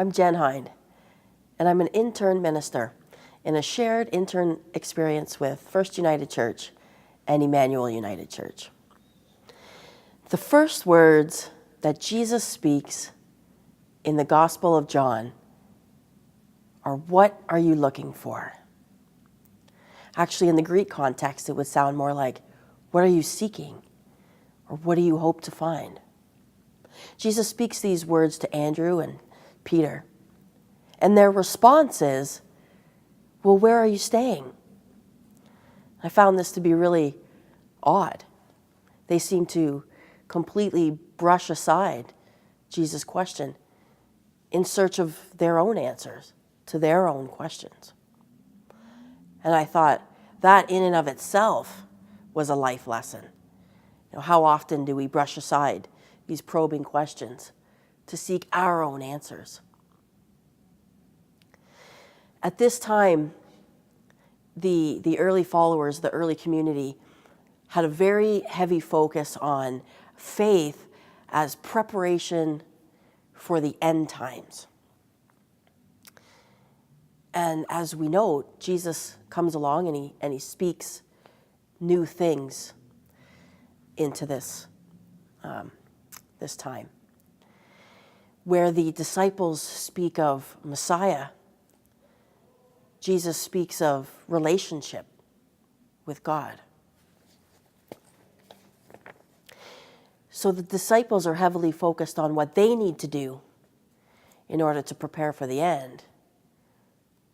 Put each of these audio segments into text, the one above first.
I'm Jenn Hind, and I'm an intern minister in a shared intern experience with First United Church and Emmanuel United Church. The first words that Jesus speaks in the Gospel of John are, "What are you looking for?" Actually, in the Greek context, it would sound more like, "What are you seeking?" or "What do you hope to find?" Jesus speaks these words to Andrew and Peter, and their response is, "Well, where are you staying?" I found this to be really odd. They seem to completely brush aside Jesus' question in search of their own answers to their own questions. And I thought that in and of itself was a life lesson. How often do we brush aside these probing questions to seek our own answers? At this time, the early followers, the early community, had a very heavy focus on faith as preparation for the end times. And as we note, Jesus comes along and he speaks new things into this time. Where the disciples speak of Messiah, Jesus speaks of relationship with God. So the disciples are heavily focused on what they need to do in order to prepare for the end,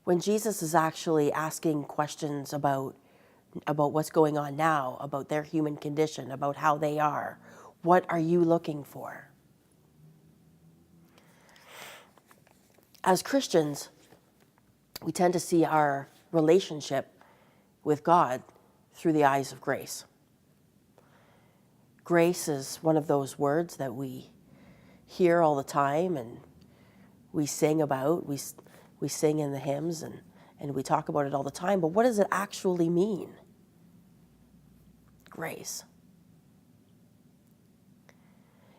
when Jesus is actually asking questions about what's going on now, about their human condition, about how they are. What are you looking for? As Christians, we tend to see our relationship with God through the eyes of grace. Grace is one of those words that we hear all the time and we sing about. We sing in the hymns and we talk about it all the time. But what does it actually mean? Grace.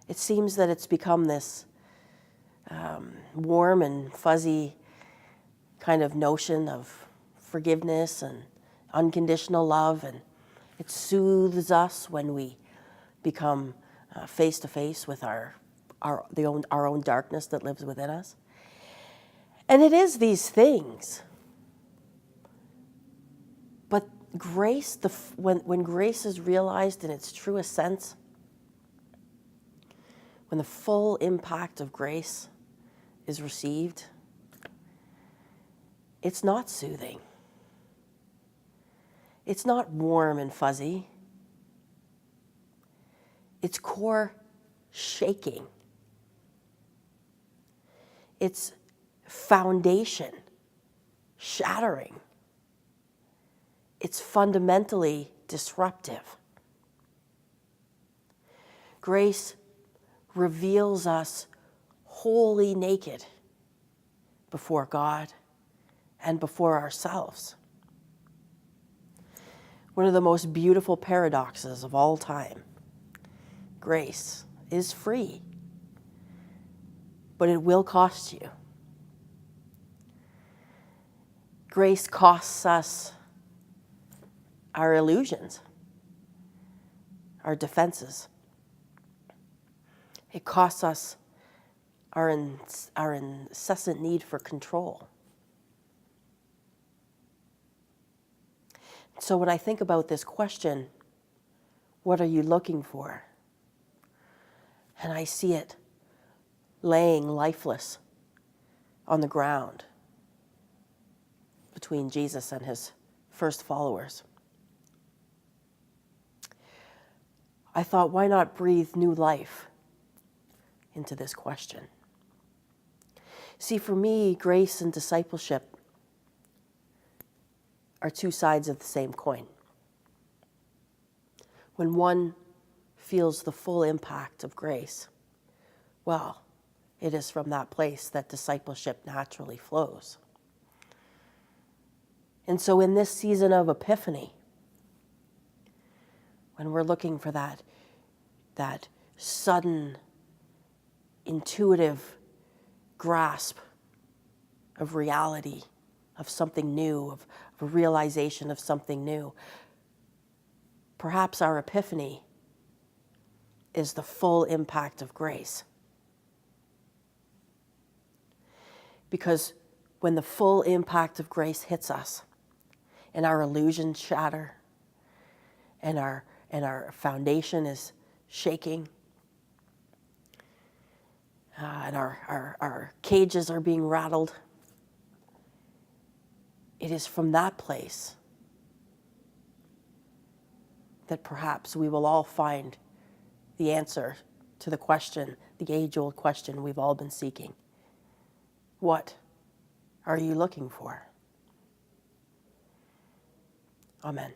It seems that it's become this warm and fuzzy kind of notion of forgiveness and unconditional love, and it soothes us when we become face to face with our own darkness that lives within us. And it is these things. But grace, when grace is realized in its truest sense, when the full impact of grace is received, it's not soothing. It's not warm and fuzzy. It's core shaking. It's foundation shattering. It's fundamentally disruptive. Grace reveals us wholly naked before God and before ourselves. One of the most beautiful paradoxes of all time. Grace is free, but it will cost you. Grace costs us our illusions, our defenses. It costs us our incessant need for control. So when I think about this question, what are you looking for? And I see it laying lifeless on the ground between Jesus and his first followers. I thought, why not breathe new life into this question? See, for me, grace and discipleship are two sides of the same coin. When one feels the full impact of grace, well, it is from that place that discipleship naturally flows. And so in this season of Epiphany, when we're looking for that sudden, intuitive grasp of reality, of something new, of a realization of something new. Perhaps our epiphany is the full impact of grace. Because when the full impact of grace hits us, and our illusions shatter, and our foundation is shaking, and our cages are being rattled, it is from that place that perhaps we will all find the answer to the question, the age-old question we've all been seeking. What are you looking for? Amen.